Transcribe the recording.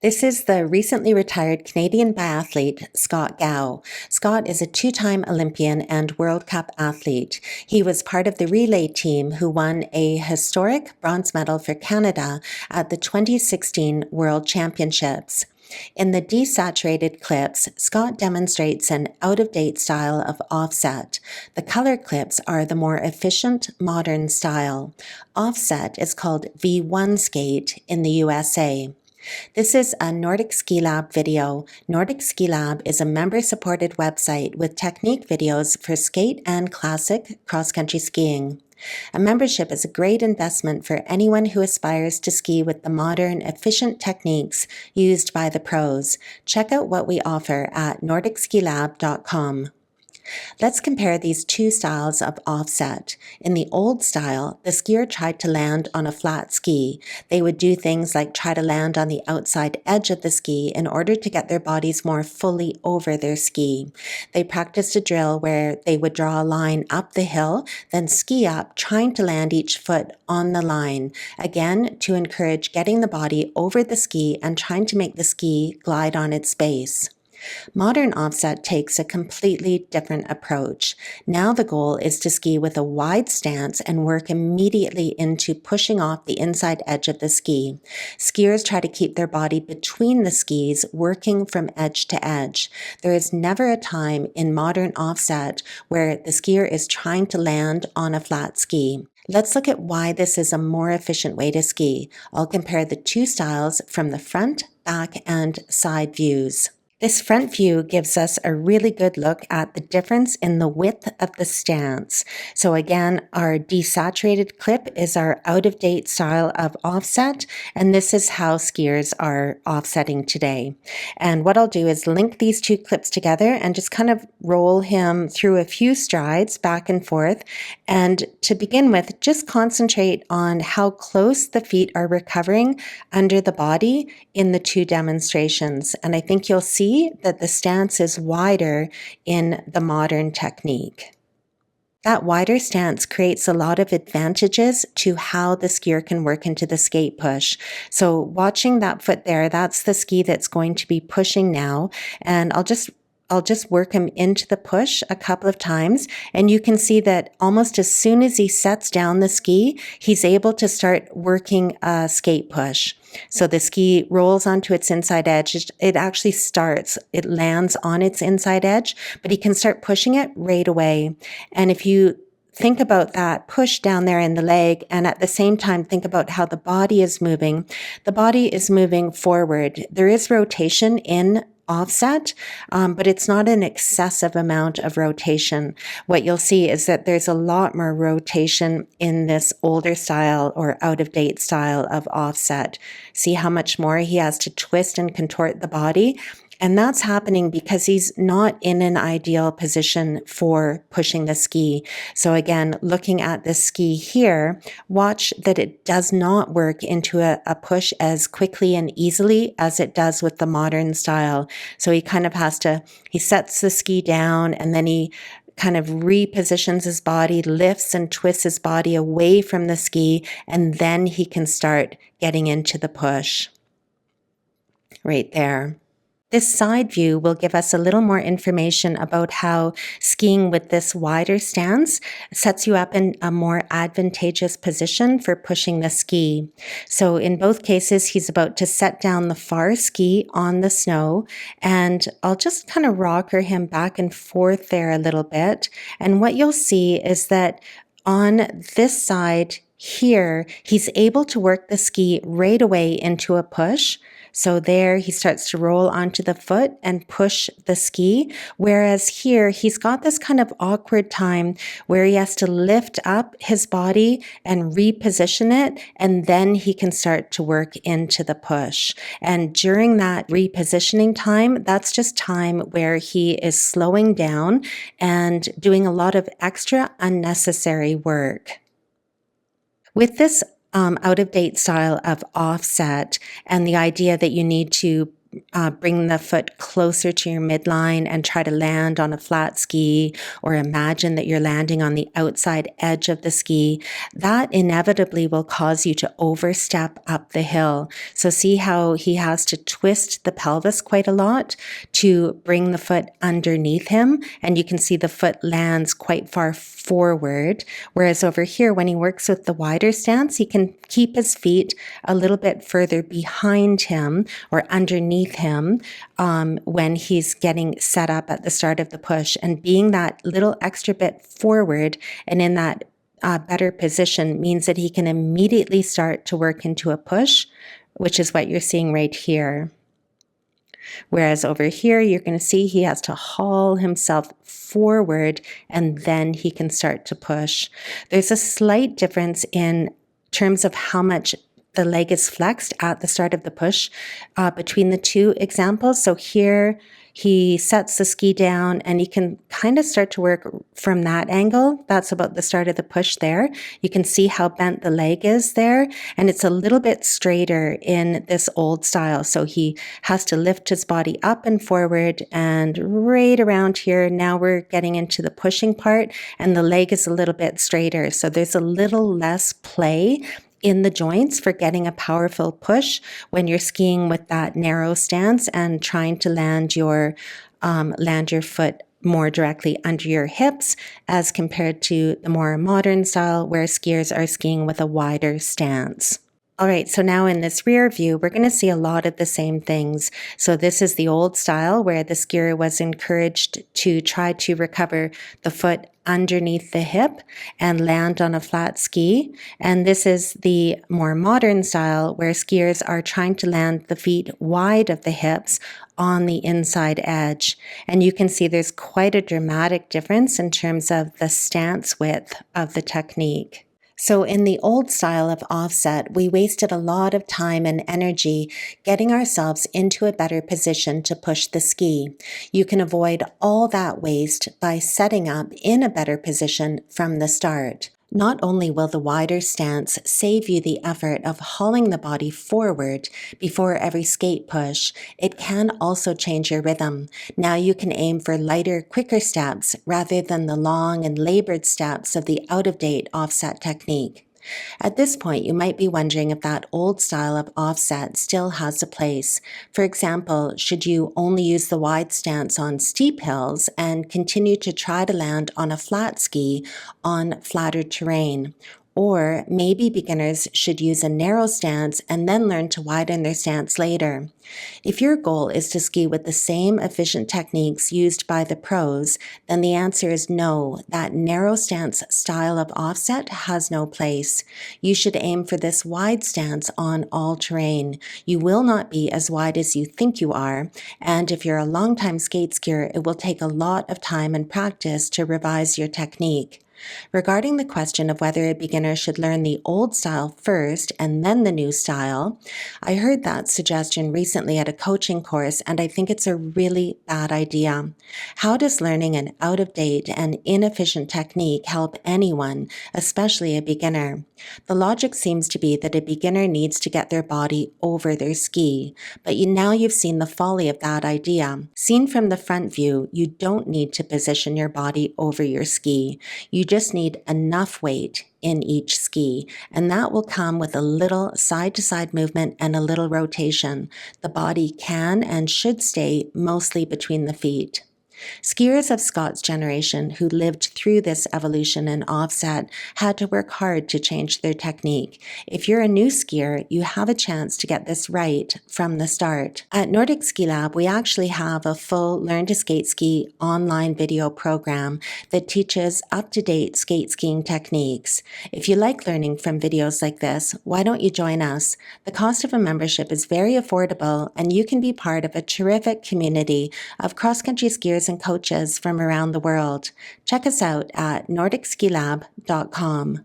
This is the recently retired Canadian biathlete, Scott Gow. Scott is a two-time Olympian and World Cup athlete. He was part of the relay team who won a historic bronze medal for Canada at the 2016 World Championships. In the desaturated clips, Scott demonstrates an out-of-date style of offset. The color clips are the more efficient, modern style. Offset is called V1 skate in the USA. This is a Nordic Ski Lab video. Nordic Ski Lab is a member-supported website with technique videos for skate and classic cross-country skiing. A membership is a great investment for anyone who aspires to ski with the modern, efficient techniques used by the pros. Check out what we offer at nordicskilab.com. Let's compare these two styles of offset. In the old style, the skier tried to land on a flat ski. They would do things like try to land on the outside edge of the ski in order to get their bodies more fully over their ski. They practiced a drill where they would draw a line up the hill, then ski up, trying to land each foot on the line, again to encourage getting the body over the ski and trying to make the ski glide on its base. Modern offset takes a completely different approach. Now the goal is to ski with a wide stance and work immediately into pushing off the inside edge of the ski. Skiers try to keep their body between the skis, working from edge to edge. There is never a time in modern offset where the skier is trying to land on a flat ski. Let's look at why this is a more efficient way to ski. I'll compare the two styles from the front, back, and side views. This front view gives us a really good look at the difference in the width of the stance. So again, our desaturated clip is our out-of-date style of offset, and this is how skiers are offsetting today. And what I'll do is link these two clips together and just kind of roll him through a few strides back and forth. And to begin with, just concentrate on how close the feet are recovering under the body in the two demonstrations. And I think you'll see that the stance is wider in the modern technique. That wider stance creates a lot of advantages to how the skier can work into the skate push. So watching that foot there, that's the ski that's going to be pushing now. And I'll just work him into the push a couple of times, and you can see that almost as soon as he sets down the ski, he's able to start working a skate push. So the ski rolls onto its inside edge. It lands on its inside edge, but he can start pushing it right away. And if you think about that push down there in the leg, and at the same time think about how the body is moving. The body is moving forward. There is rotation in offset, but it's not an excessive amount of rotation. What you'll see is that there's a lot more rotation in this older style or out-of-date style of offset. See how much more he has to twist and contort the body? And that's happening because he's not in an ideal position for pushing the ski. So again, looking at the ski here, watch that it does not work into a push as quickly and easily as it does with the modern style. So he sets the ski down and then he kind of repositions his body, lifts and twists his body away from the ski, and then he can start getting into the push. Right there. This side view will give us a little more information about how skiing with this wider stance sets you up in a more advantageous position for pushing the ski. So in both cases, he's about to set down the far ski on the snow, and I'll just kind of rocker him back and forth there a little bit. And what you'll see is that on this side here, he's able to work the ski right away into a push. So there he starts to roll onto the foot and push the ski. Whereas here he's got this kind of awkward time where he has to lift up his body and reposition it, and then he can start to work into the push. And during that repositioning time, that's just time where he is slowing down and doing a lot of extra unnecessary work. With this out-of-date style of offset and the idea that you need to bring the foot closer to your midline and try to land on a flat ski, or imagine that you're landing on the outside edge of the ski, that inevitably will cause you to overstep up the hill. So see how he has to twist the pelvis quite a lot to bring the foot underneath him, and you can see the foot lands quite far forward, whereas over here when he works with the wider stance, he can keep his feet a little bit further behind him or underneath him when he's getting set up at the start of the push, and being that little extra bit forward and in that better position means that he can immediately start to work into a push, which is what you're seeing right here. Whereas over here, you're going to see he has to haul himself forward and then he can start to push. There's a slight difference in terms of how much the leg is flexed at the start of the push between the two examples. So here he sets the ski down and he can kind of start to work from that angle. That's about the start of the push there. You can see how bent the leg is there, and it's a little bit straighter in this old style. So he has to lift his body up and forward, and right around here, now we're getting into the pushing part and the leg is a little bit straighter. So there's a little less play in the joints for getting a powerful push when you're skiing with that narrow stance and trying to land your foot more directly under your hips, as compared to the more modern style where skiers are skiing with a wider stance. All right, so now in this rear view, we're going to see a lot of the same things. So this is the old style where the skier was encouraged to try to recover the foot underneath the hip and land on a flat ski. And this is the more modern style where skiers are trying to land the feet wide of the hips on the inside edge. And you can see there's quite a dramatic difference in terms of the stance width of the technique. So in the old style of offset, we wasted a lot of time and energy getting ourselves into a better position to push the ski. You can avoid all that waste by setting up in a better position from the start. Not only will the wider stance save you the effort of hauling the body forward before every skate push, it can also change your rhythm. Now you can aim for lighter, quicker steps rather than the long and labored steps of the out-of-date offset technique. At this point, you might be wondering if that old style of offset still has a place. For example, should you only use the wide stance on steep hills and continue to try to land on a flat ski on flatter terrain? Or maybe beginners should use a narrow stance and then learn to widen their stance later. If your goal is to ski with the same efficient techniques used by the pros, then the answer is no, that narrow stance style of offset has no place. You should aim for this wide stance on all terrain. You will not be as wide as you think you are, and if you're a long-time skate skier, it will take a lot of time and practice to revise your technique. Regarding the question of whether a beginner should learn the old style first and then the new style, I heard that suggestion recently at a coaching course, and I think it's a really bad idea. How does learning an out-of-date and inefficient technique help anyone, especially a beginner? The logic seems to be that a beginner needs to get their body over their ski, but now you've seen the folly of that idea. Seen from the front view, you don't need to position your body over your ski. You just need enough weight in each ski, and that will come with a little side-to-side movement and a little rotation. The body can and should stay mostly between the feet. Skiers of Scott's generation who lived through this evolution in offset had to work hard to change their technique. If you're a new skier, you have a chance to get this right from the start. At Nordic Ski Lab, we actually have a full Learn to Skate Ski online video program that teaches up-to-date skate skiing techniques. If you like learning from videos like this, why don't you join us? The cost of a membership is very affordable, and you can be part of a terrific community of cross-country skiers and coaches from around the world. Check us out at nordicskilab.com.